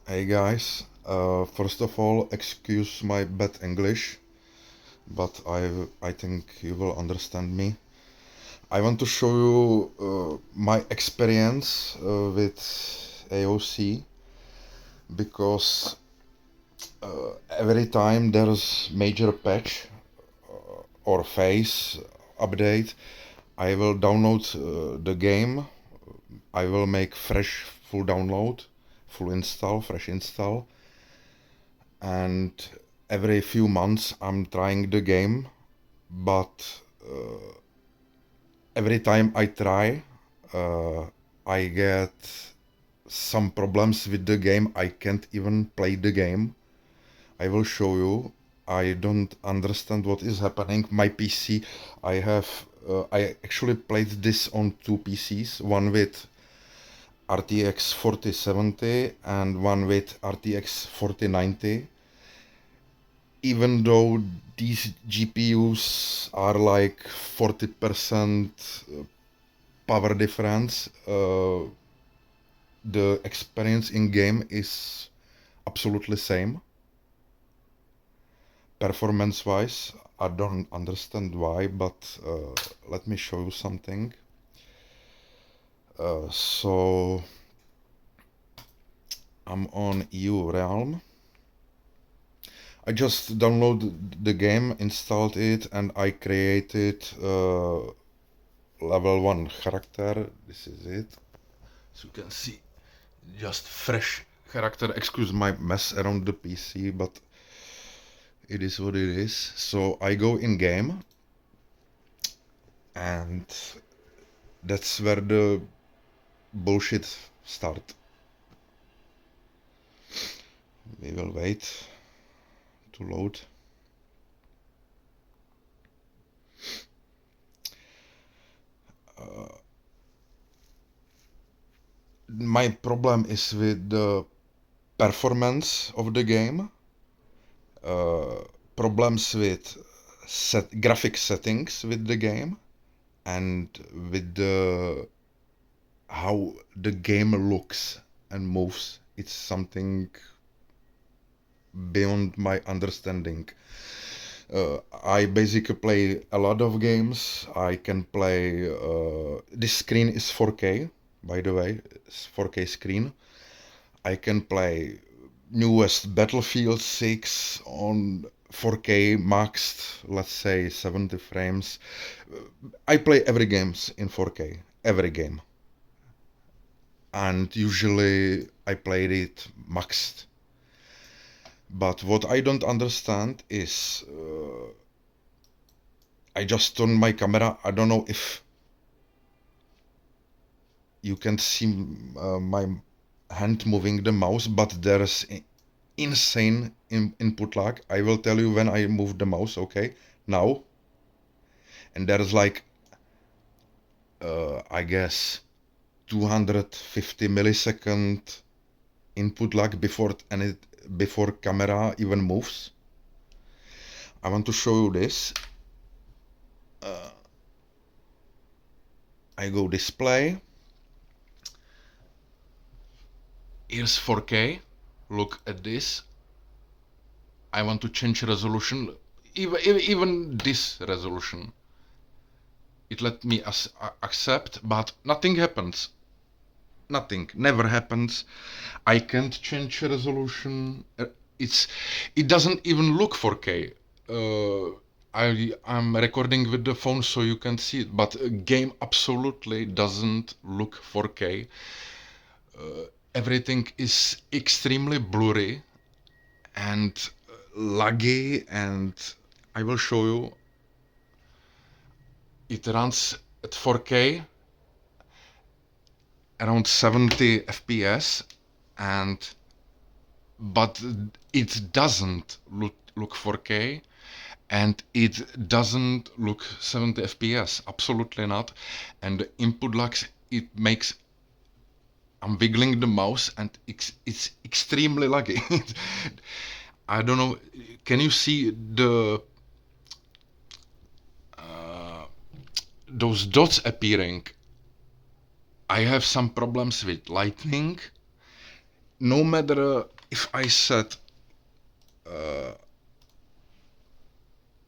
Hey guys, first of all, excuse my bad English, but I think you will understand me. I want to show you my experience with AOC because every time there's major patch or phase update, I will download the game. I will make fresh full download, full install, fresh install, and every few months I'm trying the game, but every time I try, I get some problems with the game. I can't even play the game. I will show you. I don't understand what is happening. My PC, I actually played this on two PCs, one with RTX 4070 and one with RTX 4090. Even though these GPUs are like 40% power difference, the experience in game is absolutely same. Performance wise, I don't understand why, but let me show you something. So I'm on EU Realm. I just downloaded the game, installed it, and I created level 1 character. This is it. As you can see, just fresh character. Excuse my mess around the PC, but it is what it is. So I go in game, and that's where the bullshit start. We will wait to load. My problem is with the performance of the game, problems with graphic settings with the game, and with the how the game looks and moves. It's something beyond my understanding. I basically play a lot of games. I can play. This screen is 4K, by the way. It's 4K screen. I can play newest Battlefield 6 on 4K maxed, let's say 70 frames. I play every games in 4K, every game. And usually I played it maxed. But what I don't understand is I just turn my camera. I don't know if you can see my hand moving the mouse, but there's insane input lag. I will tell you when I move the mouse, okay? Now. And there's like, I guess, 250 millisecond input lag before camera even moves. I want to show you this. I go display. Here's 4K. Look at this. I want to change resolution. Even this resolution. It let me accept, but nothing happens. Nothing. Never happens. I can't change resolution. It doesn't even look 4K. I'm recording with the phone so you can see it, but a game absolutely doesn't look 4K. Everything is extremely blurry and laggy, and I will show you. It runs at 4K, around 70 FPS, but it doesn't look 4K, and it doesn't look 70 FPS, absolutely not. And the input lags, it makes, I'm wiggling the mouse and it's extremely laggy. I don't know, can you see those dots appearing? I have some problems with lightning. No matter if I set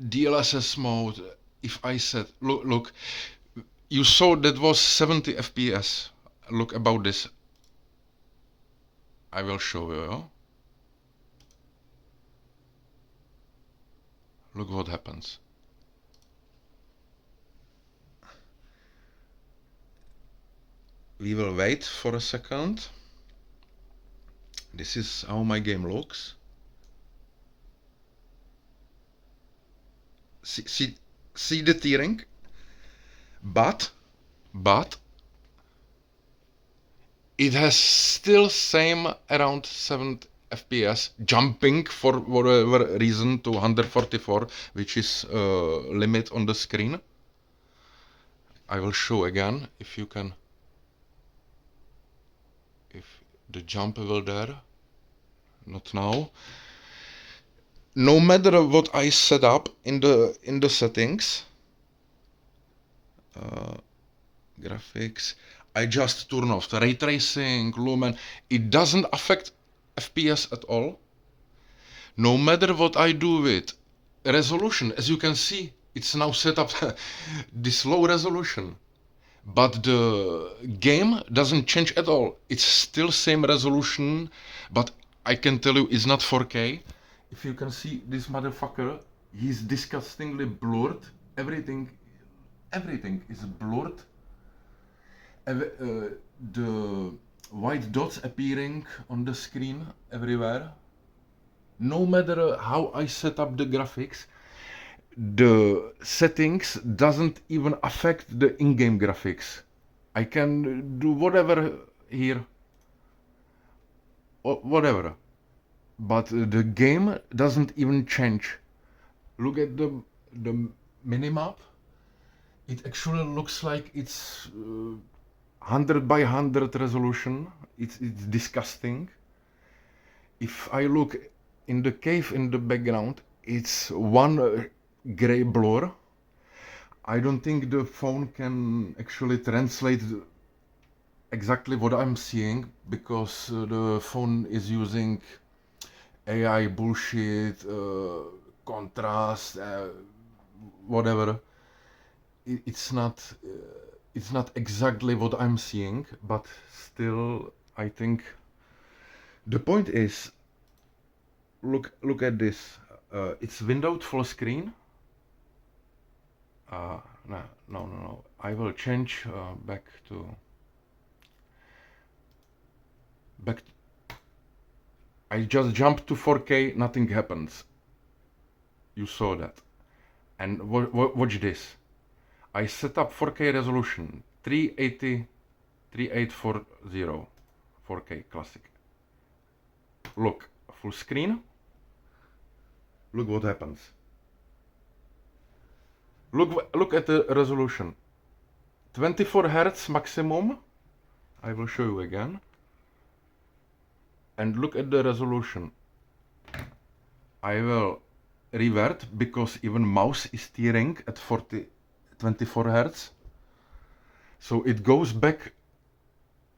DLSS mode, if I set, look, you saw that was 70 FPS. Look about this. I will show you. Look what happens. We will wait for a second. This is how my game looks. See the tearing? But it has still same around 7 FPS, jumping for whatever reason to 144, which is limit on the screen. I will show again if you can. If the jump will there, not now. No matter what I set up in the settings, graphics, I just turn off the ray tracing, lumen. It doesn't affect FPS at all. No matter what I do with resolution, as you can see, it's now set up this low resolution. But the game doesn't change at all. It's still same resolution, but I can tell you it's not 4K. If you can see this motherfucker, he's disgustingly blurred. Everything is blurred. The white dots appearing on the screen everywhere. No matter how I set up the graphics, the settings doesn't even affect the in-game graphics. I can do whatever here, whatever, but the game doesn't even change. Look at the minimap. It actually looks like it's 100 by 100 resolution. It's disgusting. If I look in the cave in the background, it's one gray blur. I don't think the phone can actually translate exactly what I'm seeing, because the phone is using AI bullshit, contrast, whatever. It's not exactly what I'm seeing, but still, I think the point is, look at this. It's windowed full screen. No. I will change back. I just jumped to 4K. Nothing happens. You saw that. And watch this. I set up 4K resolution, 380, 3840, 4K classic. Look, full screen. Look what happens. Look at the resolution. 24 Hz maximum. I will show you again. And look at the resolution. I will revert because even mouse is tearing at 24 Hz. So it goes back.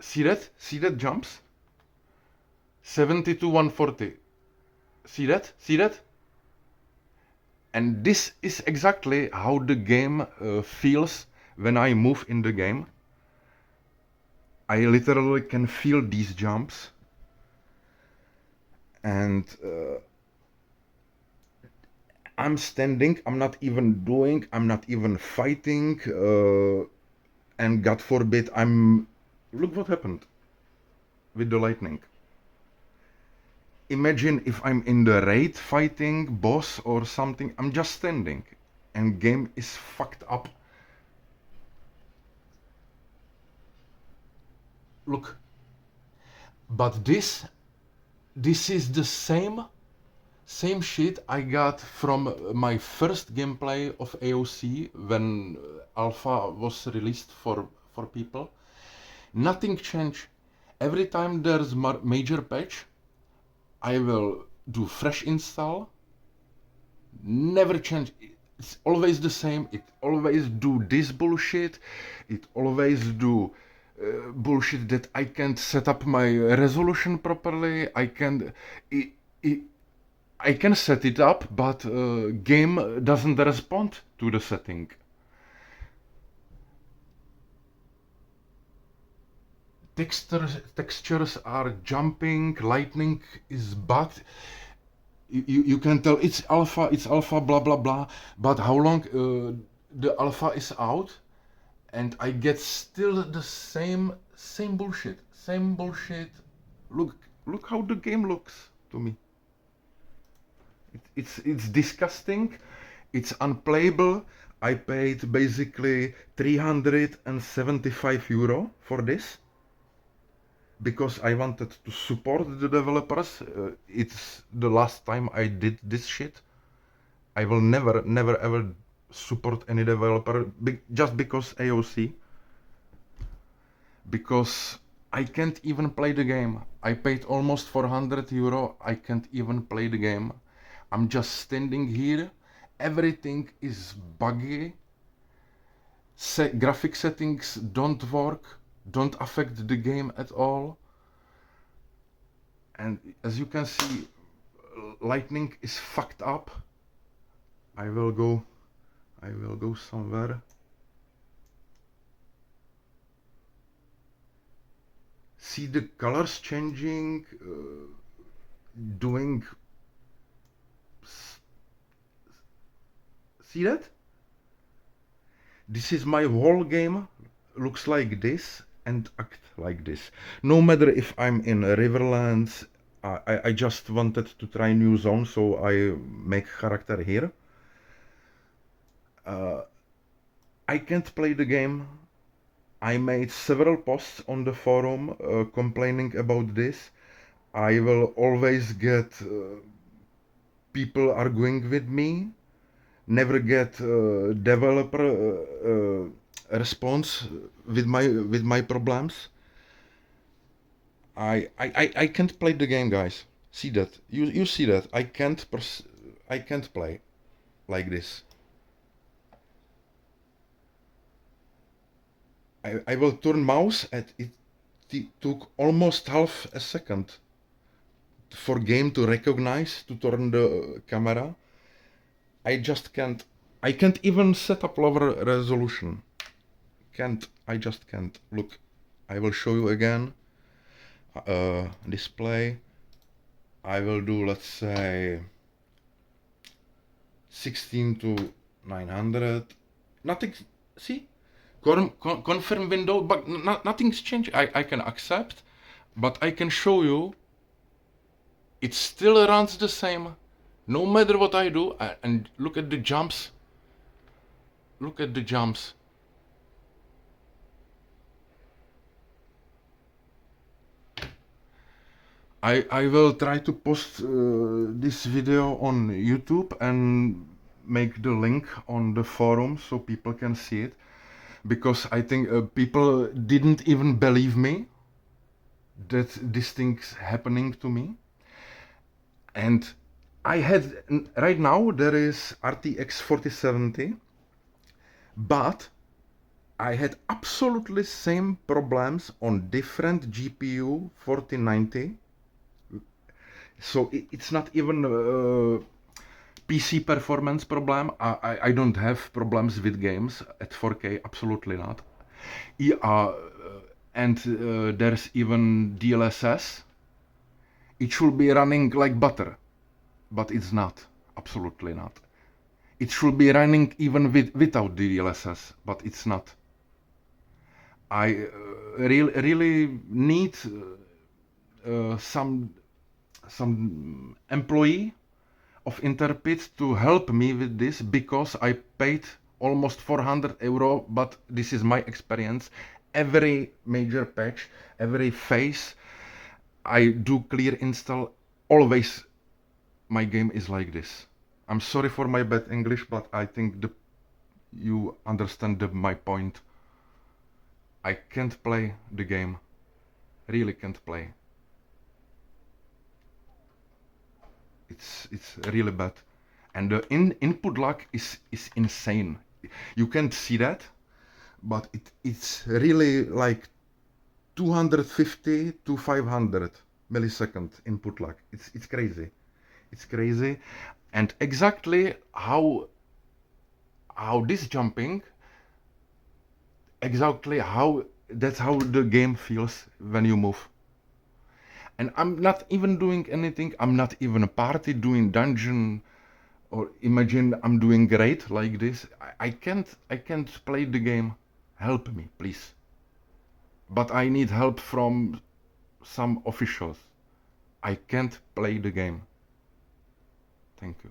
See that? See that jumps? 70 to 140. See that? See that? And this is exactly how the game feels when I move in the game. I literally can feel these jumps. And I'm standing, I'm not even fighting, and God forbid look what happened with the lightning. Imagine if I'm in the raid fighting boss or something, I'm just standing and game is fucked up. Look, but this is the same shit I got from my first gameplay of AOC when alpha was released for people. Nothing changed. Every time there's major patch, I will do fresh install. Never change. It's always the same. It always do this bullshit. It always do bullshit that I can't set up my resolution properly. I can set it up, but game doesn't respond to the setting. Textures are jumping, lightning is bugged. You can tell it's alpha, blah blah blah. But how long the alpha is out, and I get still the same bullshit, same bullshit. Look how the game looks to me. It's disgusting. It's unplayable. I paid basically 375 euro for this because I wanted to support the developers. It's the last time I did this shit. I will never ever support any developer just because AOC. Because I can't even play the game. I paid almost 400 euro. I can't even play the game. I'm just standing here. Everything is buggy. Graphic settings don't work, don't affect the game at all. And as you can see, lightning is fucked up. I will go somewhere. See the colors changing, doing. See that? This is my whole game, looks like this and act like this. No matter if I'm in Riverlands, I just wanted to try new zones, so I make character here. I can't play the game. I made several posts on the forum complaining about this. I will always get people arguing with me. Never get developer response with my problems. I can't play the game, guys. See that? You see that? I can't play like this. I will turn mouse and it took almost half a second for game to recognize to turn the camera. I just can't. I can't even set up lower resolution. I just can't. Look, I will show you again. Display. I will do, let's say, 16 to 900. Nothing. See? Confirm window, but nothing's changed. I can accept, but I can show you. It still runs the same. No matter what I do, and look at the jumps. Look at the jumps. I will try to post this video on YouTube and make the link on the forum so people can see it. Because I think people didn't even believe me that this thing's happening to me. And I had, right now there is RTX 4070, but I had absolutely same problems on different GPU 4090. So it's not even PC performance problem. I don't have problems with games at 4K, absolutely not. And there's even DLSS. It should be running like butter, but it's not, absolutely not. It should be running even without DLSS, but it's not. I really need some employee of Interpid to help me with this, because I paid almost 400 euro, but this is my experience. Every major patch, every phase, I do clear install, always my game is like this. I'm sorry for my bad English, but I think you understand my point. I can't play the game. Really can't play. It's really bad. And the input lag is insane. You can't see that, but it's really like 250 to 500 millisecond input lag. It's crazy. It's crazy. And exactly how this jumping, exactly how that's how the game feels when you move. And I'm not even doing anything. I'm not even a party doing dungeon, or imagine I'm doing great like this. I can't play the game. Help me, please. But I need help from some officials. I can't play the game. Thank you.